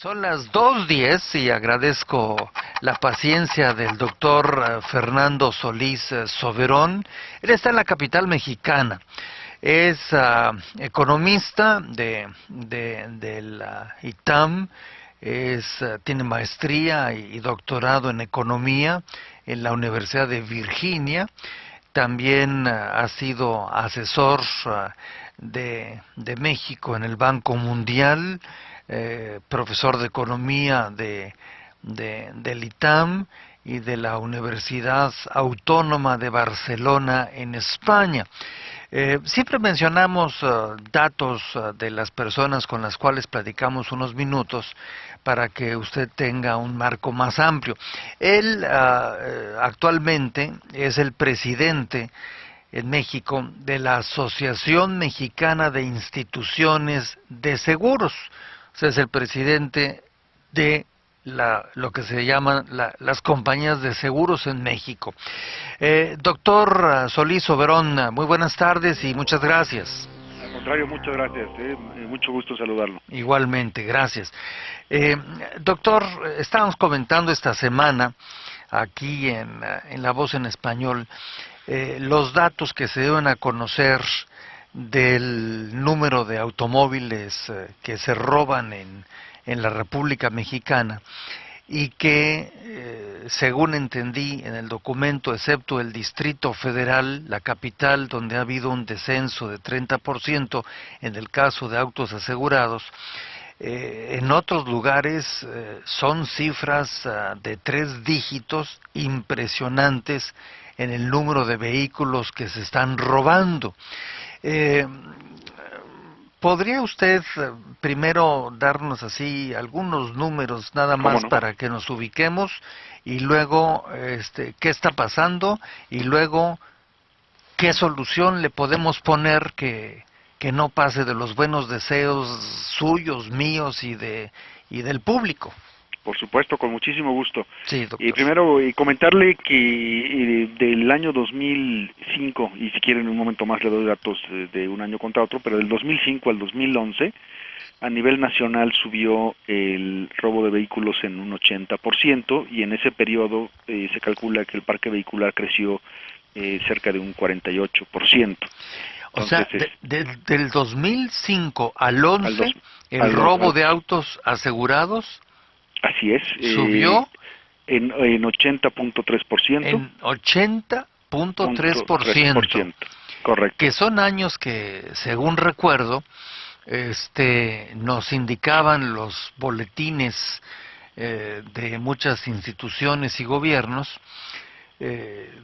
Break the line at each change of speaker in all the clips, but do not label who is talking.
Son las 2:10 y agradezco la paciencia del doctor Fernando Solís Soberón. Él está en la capital mexicana. Es economista de la ITAM, tiene maestría y doctorado en economía en la Universidad de Virginia. También ha sido asesor de México en el Banco Mundial, profesor de economía del ITAM y de la Universidad Autónoma de Barcelona en España. Siempre mencionamos datos de las personas con las cuales platicamos unos minutos para que usted tenga un marco más amplio. Él actualmente es el presidente en México de la Asociación Mexicana de Instituciones de Seguros. O sea, es el presidente de lo que se llaman las compañías de seguros en México. Doctor Solís Soberón, muy buenas tardes y muchas gracias.
Al contrario, muchas gracias, mucho gusto saludarlo.
Igualmente, gracias. Doctor, estábamos comentando esta semana aquí en La Voz en Español los datos que se deben a conocer del número de automóviles que se roban en la República Mexicana y que, según entendí en el documento, excepto el Distrito Federal, la capital, donde ha habido un descenso de 30% en el caso de autos asegurados, en otros lugares son cifras de 3 dígitos impresionantes en el número de vehículos que se están robando. ¿Podría usted primero darnos así algunos números nada más
no?
para que nos ubiquemos y luego qué está pasando y luego qué solución le podemos poner que no pase de los buenos deseos suyos, míos y del público?
Por supuesto, con muchísimo gusto.
Sí, doctor.
Primero, comentarle que del año 2005, y si quieren en un momento más le doy datos de un año contra otro, pero del 2005 al 2011, a nivel nacional subió el robo de vehículos en un 80%, y en ese periodo se calcula que el parque vehicular creció cerca de un 48%.
O sea, del 2005 al 11, el robo de autos asegurados...
Así es.
¿Subió?
En 80.3%.
En 80.3%.
Correcto.
Que son años que, según recuerdo, nos indicaban los boletines de muchas instituciones y gobiernos,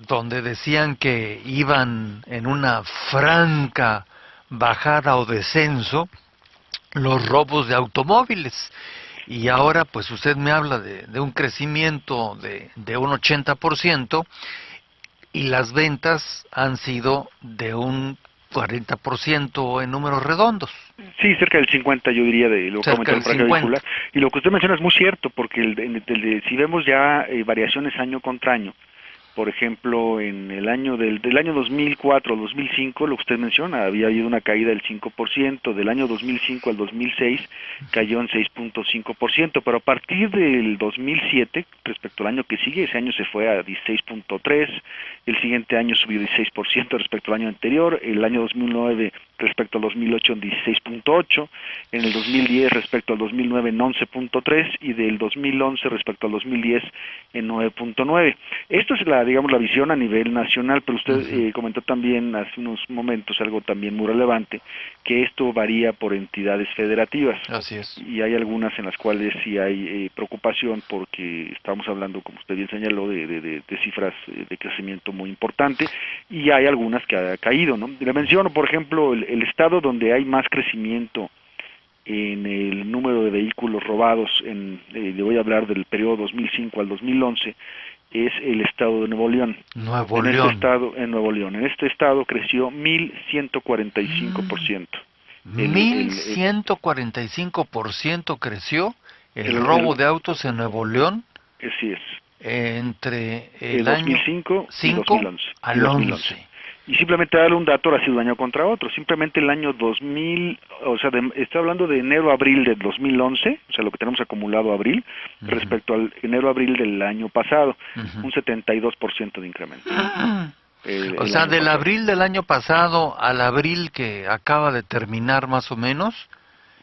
donde decían que iban en una franca bajada o descenso los robos de automóviles. Y ahora pues usted me habla de un crecimiento de un 80% y las ventas han sido de un 40% en números redondos.
Sí, cerca del 50 yo diría de lo que aumentó el parque vehicular. Y lo que usted menciona es muy cierto, porque si vemos ya variaciones año contra año, por ejemplo, en el año del año 2004 al 2005, lo que usted menciona, había habido una caída del 5%, del año 2005 al 2006 cayó en 6.5%, pero a partir del 2007, respecto al año que sigue, ese año se fue a 16.3%, el siguiente año subió 16% respecto al año anterior, el año 2009 respecto al 2008 en 16.8%, en el 2010 respecto al 2009 en 11.3% y del 2011 respecto al 2010 en 9.9%. Esto es la visión a nivel nacional, pero usted comentó también hace unos momentos algo también muy relevante, que esto varía por entidades federativas.
Así es.
Y hay algunas en las cuales sí hay preocupación porque estamos hablando, como usted bien señaló, de cifras de crecimiento muy importante, y hay algunas que ha caído, ¿no? Le menciono, por ejemplo, el estado donde hay más crecimiento en el número de vehículos robados, le voy a hablar del periodo 2005 al 2011, es el estado de Nuevo León. En Nuevo León. En este estado creció 1.145%.
1.145% creció el robo de autos en Nuevo León.
Así es.
Entre el
2005
año 5 al 11.
Y simplemente darle un dato, ahora ha sido un año contra otro. Simplemente el año 2000, o sea, estoy hablando de enero-abril del 2011, o sea, lo que tenemos acumulado abril, respecto al enero-abril del año pasado, un 72% de incremento.
O sea, del abril del año pasado al abril que acaba de terminar más o menos,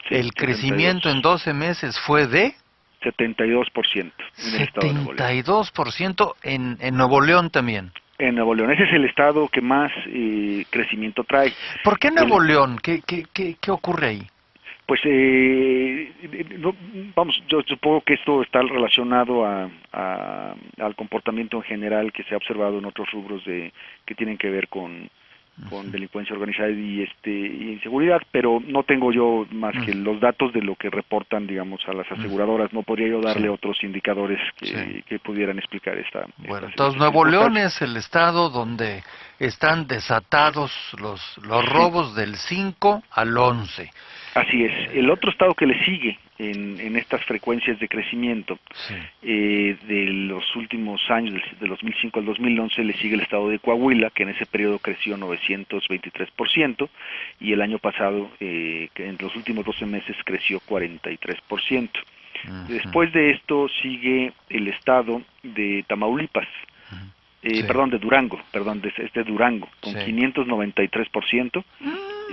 sí, el 72. Crecimiento en 12 meses fue de
72% en el estado de Nuevo León.
72% en Nuevo León también.
En Nuevo León, ese es el estado que más crecimiento trae.
¿Por qué Nuevo León? ¿Qué ocurre ahí?
Pues, no, vamos, yo supongo que esto está relacionado al comportamiento en general que se ha observado en otros rubros que tienen que ver con delincuencia organizada y inseguridad, pero no tengo yo más que los datos de lo que reportan, digamos, a las aseguradoras. No podría yo darle otros indicadores que pudieran explicar esta.
Bueno, entonces Nuevo León es el estado donde están desatados los robos del 5 al 11.
Así es. El otro estado que le sigue en estas frecuencias de crecimiento de los últimos años, de 2005 al 2011, le sigue el estado de Coahuila, que en ese periodo creció 923%, y el año pasado, que en los últimos 12 meses, creció 43%. Después de esto sigue el estado de Tamaulipas, perdón, de Durango, de Durango, con 593%,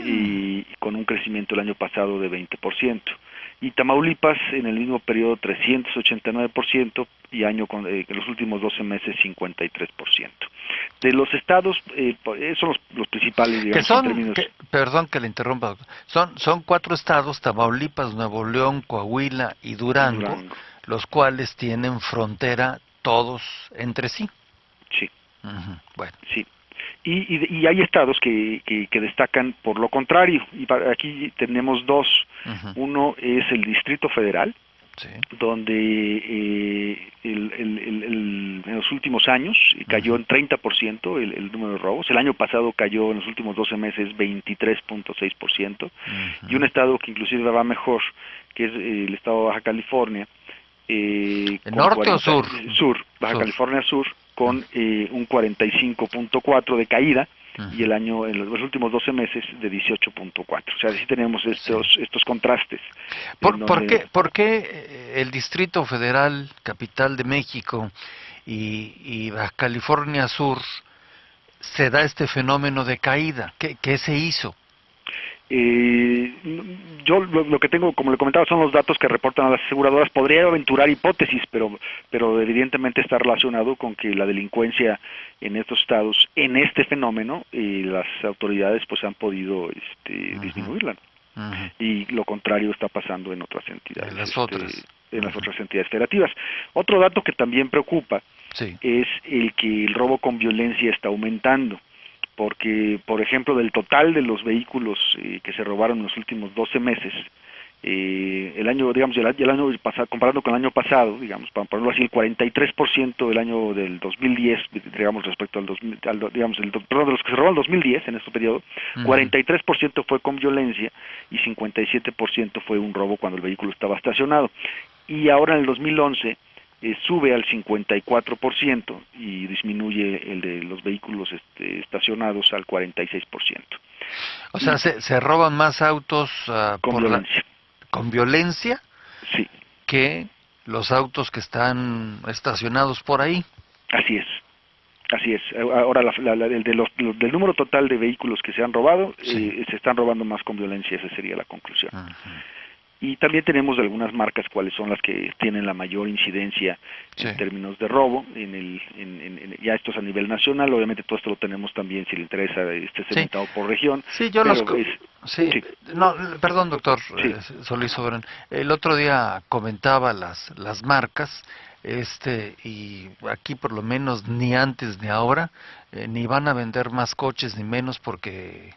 y con un crecimiento el año pasado de 20%. Y Tamaulipas en el mismo periodo 389% y en los últimos 12 meses 53%. De los estados, son los principales, digamos, en términos...
Perdón que le interrumpa, son 4 estados, Tamaulipas, Nuevo León, Coahuila y Durango, los cuales tienen frontera todos entre sí.
Sí.
Bueno.
Sí. Y hay estados que destacan por lo contrario, y aquí tenemos dos. Uno es el Distrito Federal, donde en los últimos años cayó en 30% el número de robos. El año pasado cayó en los últimos 12 meses 23.6%. Y un estado que inclusive va mejor, que es el estado de Baja California.
¿Norte o sur?
Baja California Sur, con un 45.4 de caída, y en los últimos 12 meses de 18.4. O sea, sí tenemos estos contrastes.
¿Por qué el Distrito Federal, capital de México, y Baja California Sur se da este fenómeno de caída? ¿Qué se hizo?
Yo lo que tengo, como le comentaba, son los datos que reportan a las aseguradoras. Podría aventurar hipótesis, pero evidentemente está relacionado con que la delincuencia en estos estados, en este fenómeno, las autoridades pues han podido disminuirla. Y lo contrario está pasando en otras entidades, en las otras entidades federativas. Otro dato que también preocupa es el robo con violencia está aumentando, porque, por ejemplo, del total de los vehículos que se robaron en los últimos 12 meses, el año pasado, comparando con el año pasado, digamos, para ponerlo así, el 43% del año del 2010, digamos, respecto al de los que se robaron en 2010, en este periodo, 43% fue con violencia y 57% fue un robo cuando el vehículo estaba estacionado. Y ahora en el 2011 sube al 54% y disminuye el de los vehículos estacionados al 46%.
O sea, se roban más autos con violencia
sí,
que los autos que están estacionados por ahí.
Así es. Ahora del número total de vehículos que se han robado, se están robando más con violencia, esa sería la conclusión. Y también tenemos algunas marcas cuáles son las que tienen la mayor incidencia en términos de robo, ya esto es a nivel nacional. Obviamente todo esto lo tenemos también, si le interesa, segmentado por región.
No, perdón, doctor Solís Soberón. El otro día comentaba las marcas, y aquí por lo menos ni antes ni ahora, ni van a vender más coches ni menos porque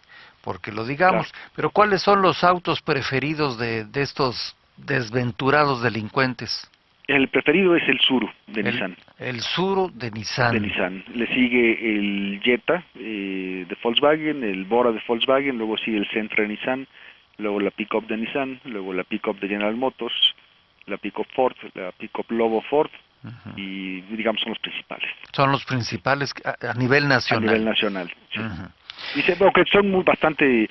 lo digamos, pero ¿cuáles son los autos preferidos de estos desventurados delincuentes?
El preferido es el Tsuru de Nissan.
El Tsuru de Nissan.
Le sigue el Jetta de Volkswagen, el Bora de Volkswagen, luego sigue el Sentra de Nissan, luego la Pickup de Nissan, luego la Pickup de General Motors, la Pickup Ford, la Pickup Lobo Ford, y digamos son los principales.
Son los principales a nivel nacional.
A nivel nacional, sí. Y que son bastante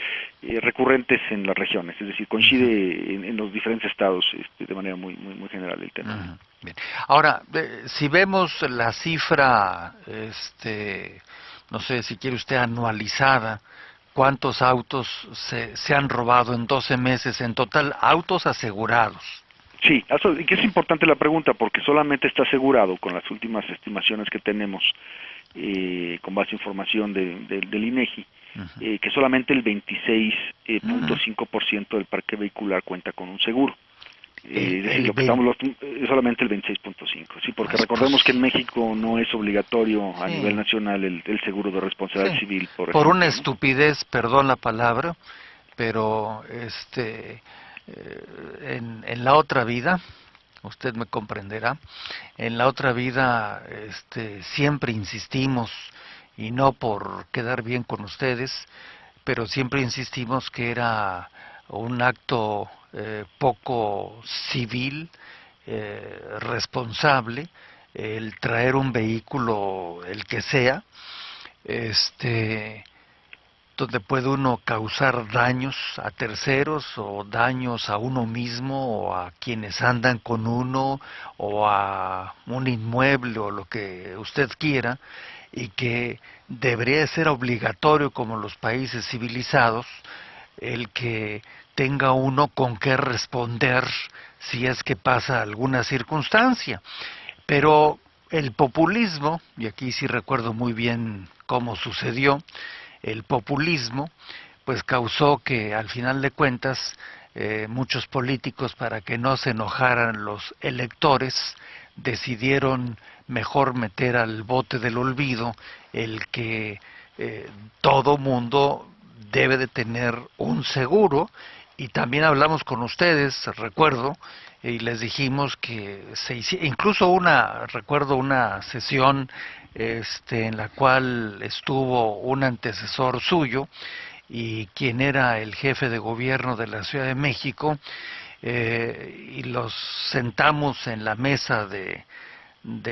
recurrentes en las regiones, es decir, coincide en los diferentes estados de manera muy general el tema.
Bien. Ahora, si vemos la cifra, no sé si quiere usted anualizada, ¿cuántos autos se han robado en 12 meses en total, autos asegurados?
Sí, que es importante la pregunta porque solamente está asegurado con las últimas estimaciones que tenemos con base a información del INEGI, que solamente el 26.5% del parque vehicular cuenta con un seguro. Es decir, solamente el 26.5%, sí, porque recordemos que en México no es obligatorio a nivel nacional el seguro de responsabilidad civil, por ejemplo.
Por una estupidez, perdón la palabra, pero en la otra vida, usted me comprenderá, en la otra vida siempre insistimos, y no por quedar bien con ustedes, pero siempre insistimos que era un acto poco civil, responsable, el traer un vehículo, el que sea, donde puede uno causar daños a terceros o daños a uno mismo o a quienes andan con uno o a un inmueble o lo que usted quiera, y que debería ser obligatorio como los países civilizados el que tenga uno con qué responder si es que pasa alguna circunstancia. Pero el populismo, y aquí sí recuerdo muy bien cómo sucedió, el populismo pues causó que al final de cuentas muchos políticos, para que no se enojaran los electores, decidieron mejor meter al bote del olvido el que todo mundo debe de tener un seguro. Y también hablamos con ustedes, recuerdo, y les dijimos que incluso recuerdo una sesión en la cual estuvo un antecesor suyo y quien era el jefe de gobierno de la Ciudad de México, y los sentamos en la mesa de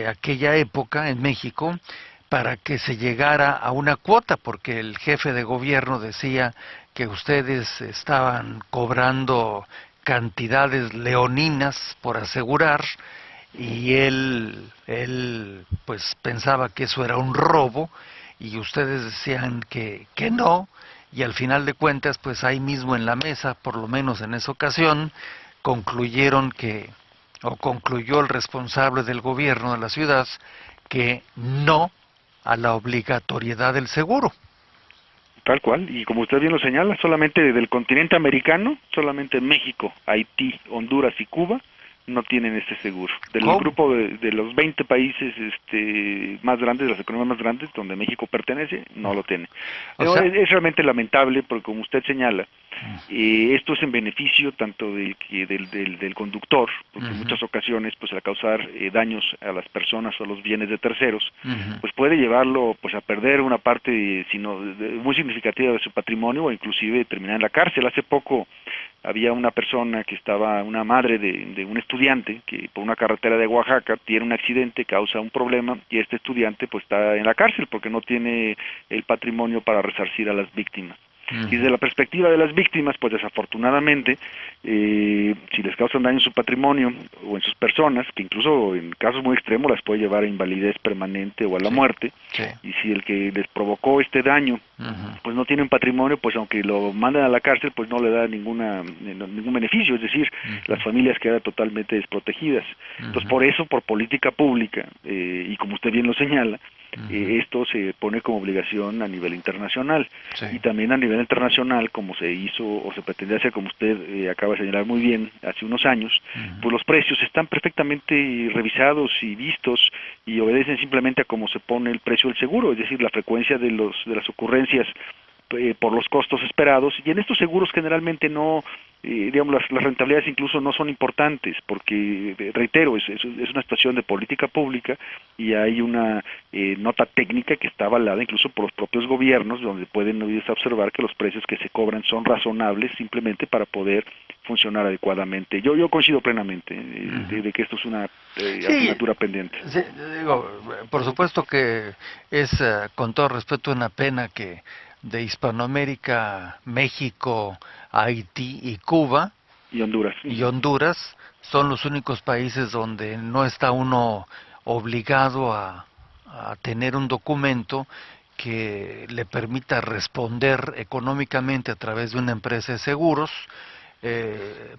aquella época en México para que se llegara a una cuota, porque el jefe de gobierno decía que ustedes estaban cobrando cantidades leoninas por asegurar, y él pues pensaba que eso era un robo, y ustedes decían que no, y al final de cuentas pues ahí mismo en la mesa, por lo menos en esa ocasión, concluyó el responsable del gobierno de la ciudad que no a la obligatoriedad del seguro.
Tal cual, y como usted bien lo señala, solamente del continente americano, solamente México, Haití, Honduras y Cuba no tienen este seguro. Del grupo de los 20 países más grandes, las economías más grandes, donde México pertenece, no lo tiene. Es realmente lamentable, porque como usted señala, esto es en beneficio tanto del conductor, porque en muchas ocasiones, pues al causar daños a las personas o a los bienes de terceros, pues puede llevarlo pues a perder una parte muy significativa de su patrimonio, o inclusive terminar en la cárcel. Hace poco había una persona una madre de un estudiante que por una carretera de Oaxaca tiene un accidente, causa un problema, y este estudiante pues está en la cárcel porque no tiene el patrimonio para resarcir a las víctimas. Y desde la perspectiva de las víctimas, pues desafortunadamente, si les causan daño en su patrimonio o en sus personas, que incluso en casos muy extremos las puede llevar a invalidez permanente o a la muerte, y si el que les provocó este daño pues no tiene un patrimonio, pues aunque lo manden a la cárcel, pues no le da ningún beneficio, es decir, las familias quedan totalmente desprotegidas. Entonces por eso, por política pública, y como usted bien lo señala, esto se pone como obligación a nivel internacional, y también a nivel internacional, como se hizo o se pretendía hacer, como usted acaba de señalar muy bien, hace unos años, pues los precios están perfectamente revisados y vistos, y obedecen simplemente a cómo se pone el precio del seguro, es decir, la frecuencia de las ocurrencias por los costos esperados, y en estos seguros generalmente no digamos, las rentabilidades incluso no son importantes, porque, reitero, es una situación de política pública y hay una nota técnica que está avalada incluso por los propios gobiernos, donde pueden observar que los precios que se cobran son razonables simplemente para poder funcionar adecuadamente. Yo coincido plenamente de que esto es una asignatura pendiente.
Sí, digo, por supuesto que es, con todo respeto, una pena que de Hispanoamérica, México, Haití y Cuba y Honduras son los únicos países donde no está uno obligado a tener un documento que le permita responder económicamente a través de una empresa de seguros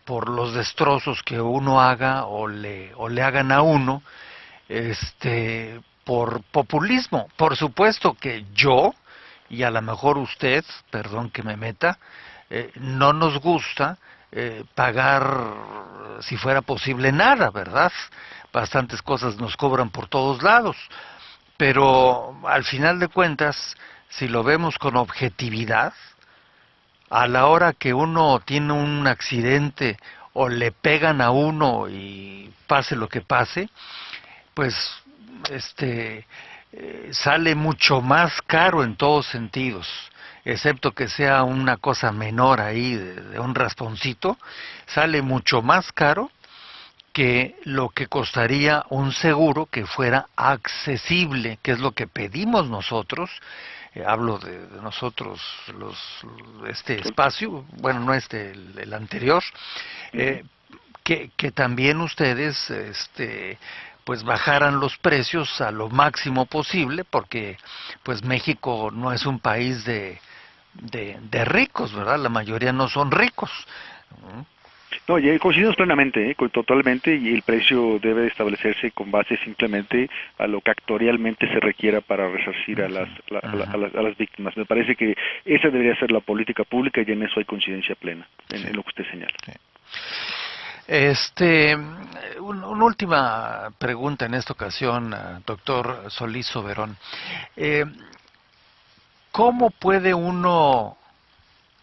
por los destrozos que uno haga o le hagan a uno, por populismo. Por supuesto que yo, y a lo mejor usted, perdón que me meta, no nos gusta pagar, si fuera posible, nada, ¿verdad? Bastantes cosas nos cobran por todos lados, pero al final de cuentas, si lo vemos con objetividad, a la hora que uno tiene un accidente o le pegan a uno y pase lo que pase, pues sale mucho más caro en todos sentidos, excepto que sea una cosa menor ahí de un rasponcito, sale mucho más caro que lo que costaría un seguro que fuera accesible, que es lo que pedimos nosotros. Hablo de nosotros, este espacio, bueno, no el anterior, que también ustedes pues bajaran los precios a lo máximo posible, porque pues México no es un país de ricos, ¿verdad? La mayoría no son ricos.
No, ya coincidimos plenamente, totalmente, y el precio debe establecerse con base simplemente a lo que actuarialmente se requiera para resarcir a las víctimas. Me parece que esa debería ser la política pública y en eso hay coincidencia plena, en lo que usted señala.
Sí. Una última pregunta en esta ocasión, doctor Solís Soberón. ¿Cómo puede uno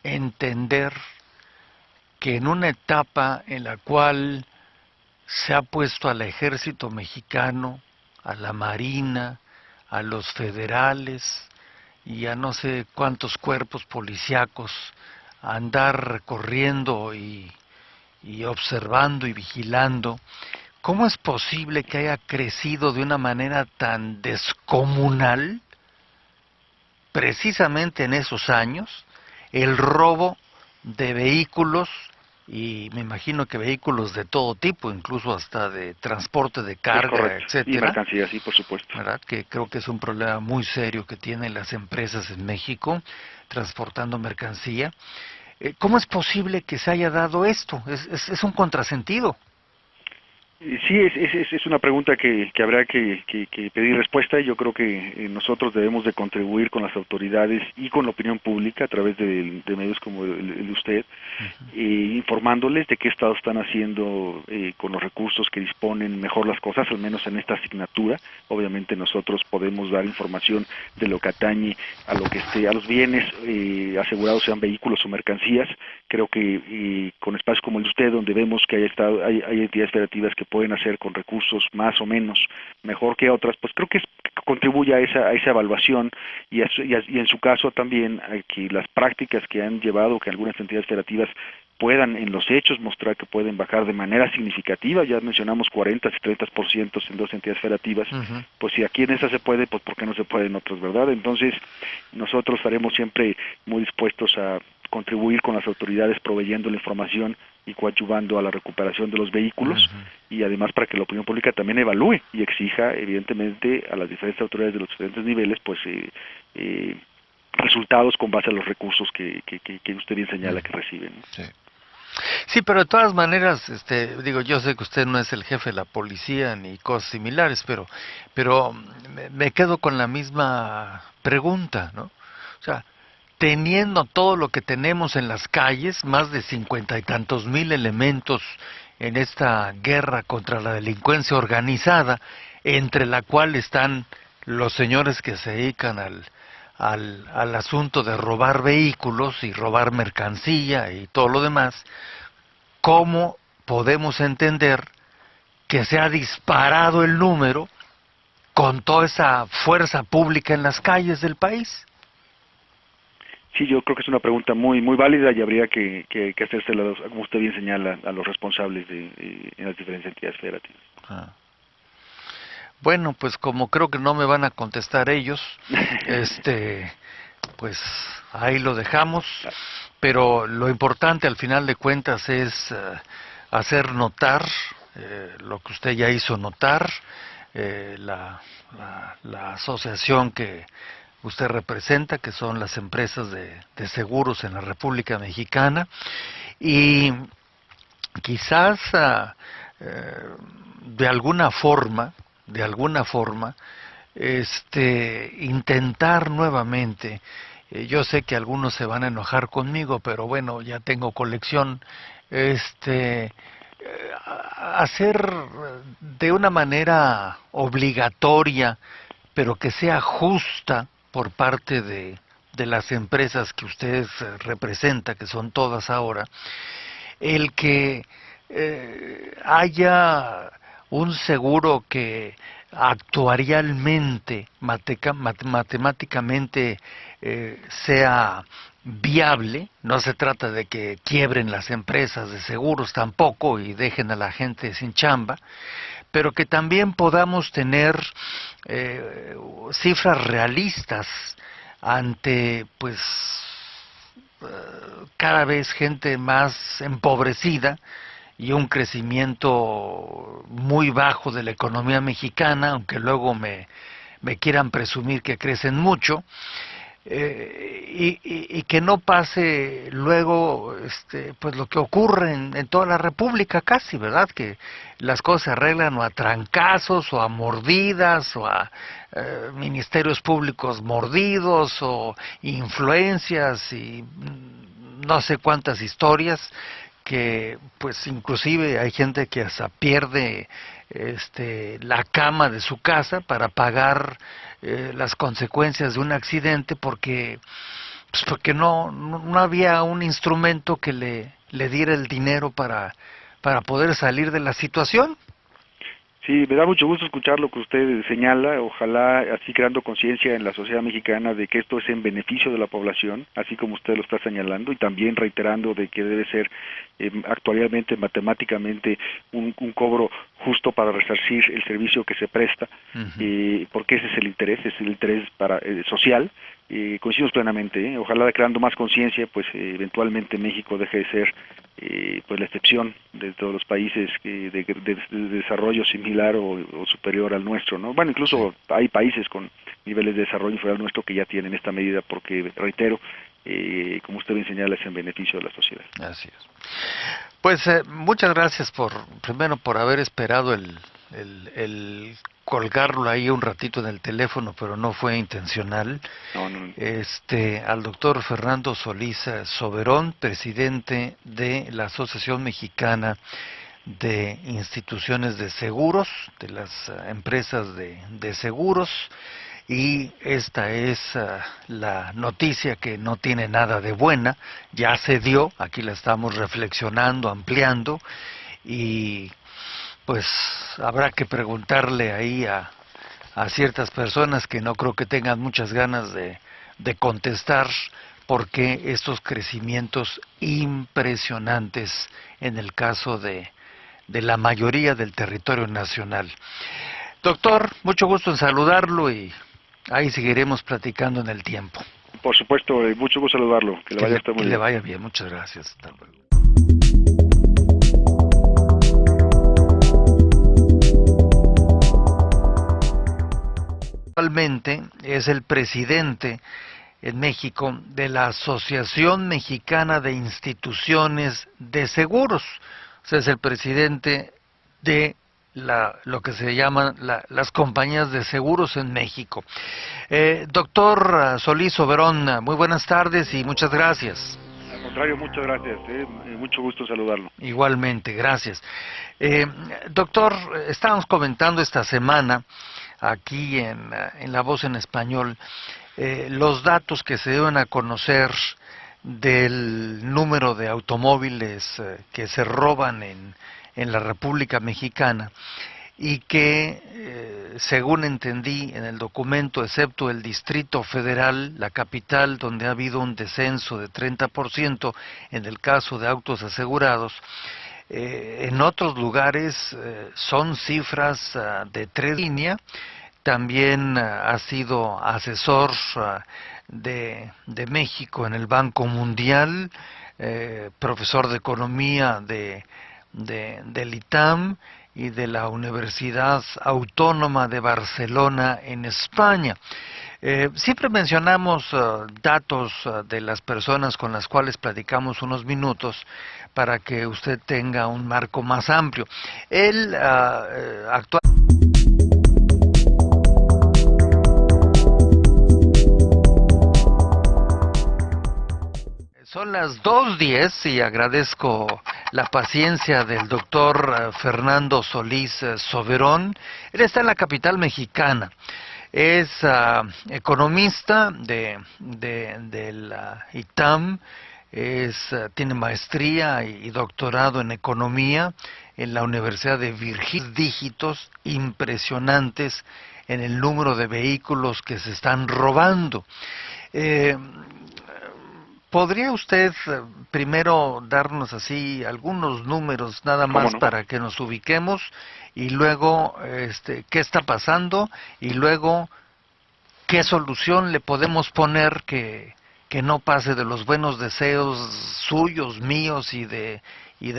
entender que en una etapa en la cual se ha puesto al ejército mexicano, a la marina, a los federales y a no sé cuántos cuerpos policíacos a andar recorriendo y observando y vigilando, ¿cómo es posible que haya crecido de una manera tan descomunal, precisamente en esos años, el robo de vehículos, y me imagino que vehículos de todo tipo, incluso hasta de transporte de carga, etcétera?
Y mercancías, sí, por supuesto.
¿Verdad? Que creo que es un problema muy serio que tienen las empresas en México, transportando mercancía. ¿Cómo es posible que se haya dado esto? Es un contrasentido.
Sí, es una pregunta que habrá que pedir respuesta, y yo creo que nosotros debemos de contribuir con las autoridades y con la opinión pública a través de medios como el de usted, informándoles de qué estado están haciendo con los recursos que disponen mejor las cosas, al menos en esta asignatura. Obviamente nosotros podemos dar información de lo que atañe a lo que a los bienes asegurados, sean vehículos o mercancías. Creo que con espacios como el de usted, donde vemos que hay entidades federativas que pueden hacer con recursos más o menos mejor que otras, pues creo que contribuye a esa evaluación y en su caso también a que las prácticas que han llevado que algunas entidades federativas puedan en los hechos mostrar que pueden bajar de manera significativa. Ya mencionamos 40 y 30% en dos entidades federativas. Pues si aquí en esa se puede, pues ¿por qué no se puede en otras, verdad? Entonces nosotros estaremos siempre muy dispuestos a contribuir con las autoridades proveyendo la información y coadyuvando a la recuperación de los vehículos, y además para que la opinión pública también evalúe y exija evidentemente a las diferentes autoridades de los diferentes niveles pues resultados con base a los recursos que usted bien señala que reciben, ¿no?
Sí. Sí, pero de todas maneras, digo, yo sé que usted no es el jefe de la policía ni cosas similares, pero me quedo con la misma pregunta, ¿no? O sea, teniendo todo lo que tenemos en las calles, más de 50 y tantos mil elementos en esta guerra contra la delincuencia organizada, entre la cual están los señores que se dedican al asunto de robar vehículos y robar mercancía y todo lo demás, ¿cómo podemos entender que se ha disparado el número con toda esa fuerza pública en las calles del país?
Sí, yo creo que es una pregunta muy válida y habría que hacérsela, como usted bien señala, a los responsables en las diferentes entidades federativas.
Bueno, pues como creo que no me van a contestar ellos, pues ahí lo dejamos, pero lo importante al final de cuentas es hacer notar lo que usted ya hizo notar, la asociación que usted representa, que son las empresas de seguros en la República Mexicana, y quizás de alguna forma, intentar nuevamente, yo sé que algunos se van a enojar conmigo, pero bueno, ya tengo colección, hacer de una manera obligatoria, pero que sea justa por parte de las empresas que ustedes representa, que son todas ahora, el que haya un seguro que actuarialmente, matemáticamente sea viable. No se trata de que quiebren las empresas de seguros tampoco y dejen a la gente sin chamba, pero que también podamos tener cifras realistas ante pues cada vez gente más empobrecida y un crecimiento muy bajo de la economía mexicana, aunque luego me quieran presumir que crecen mucho, y que no pase luego pues lo que ocurre en toda la República casi, ¿verdad? Que las cosas se arreglan o a trancazos o a mordidas o a ministerios públicos mordidos o influencias y no sé cuántas historias que pues inclusive hay gente que hasta pierde la cama de su casa para pagar las consecuencias de un accidente porque no había un instrumento que le diera el dinero para poder salir de la situación.
Sí, me da mucho gusto escuchar lo que usted señala, ojalá así creando conciencia en la sociedad mexicana de que esto es en beneficio de la población, así como usted lo está señalando, y también reiterando de que debe ser actualmente, matemáticamente, un cobro justo para resarcir el servicio que se presta, porque ese es el interés para social. Coincidimos plenamente, ojalá creando más conciencia, pues eventualmente México deje de ser pues la excepción de todos los países de desarrollo similar o superior al nuestro, ¿no? Bueno, incluso hay países con niveles de desarrollo inferior al nuestro que ya tienen esta medida porque, reitero, como usted bien señala, es en beneficio de la sociedad.
Así es. Pues muchas gracias primero por haber esperado el colgarlo ahí un ratito en el teléfono, pero no fue intencional.
No.
Al doctor Fernando Solís Soberón, presidente de la Asociación Mexicana de Instituciones de Seguros, de las empresas de seguros, y esta es la noticia que no tiene nada de buena, ya se dio, aquí la estamos reflexionando, ampliando, y pues habrá que preguntarle ahí a ciertas personas que no creo que tengan muchas ganas de contestar por qué estos crecimientos impresionantes en el caso de la mayoría del territorio nacional. Doctor, mucho gusto en saludarlo y ahí seguiremos platicando en el tiempo.
Por supuesto, mucho gusto saludarlo. Que le vaya muy bien.
Que le vaya bien, muchas gracias. Hasta luego. Actualmente es el presidente en México de la Asociación Mexicana de Instituciones de Seguros. O sea, es el presidente de lo que se llaman las compañías de seguros en México. Doctor Solís Soberón, muy buenas tardes y muchas gracias.
Al contrario, muchas gracias, mucho gusto saludarlo.
Igualmente, gracias. Doctor, estábamos comentando esta semana aquí en La Voz en Español los datos que se deben a conocer del número de automóviles que se roban en la República Mexicana y que, según entendí en el documento, excepto el Distrito Federal, la capital, donde ha habido un descenso de 30% en el caso de autos asegurados, en otros lugares son cifras de 3 líneas. También ha sido asesor de México en el Banco Mundial, profesor de economía del ITAM y de la Universidad Autónoma de Barcelona en España. Siempre mencionamos datos de las personas con las cuales platicamos unos minutos para que usted tenga un marco más amplio. Él actualmente son las 2:10 y agradezco la paciencia del doctor Fernando Solís Soberón. Él está en la capital mexicana. Es economista del ITAM, tiene maestría y doctorado en economía en la Universidad de Virginia. Dígitos impresionantes en el número de vehículos que se están robando. ¿Podría usted primero darnos así algunos números nada más para que nos ubiquemos y luego qué está pasando y luego qué solución le podemos poner que no pase de los buenos deseos suyos, míos y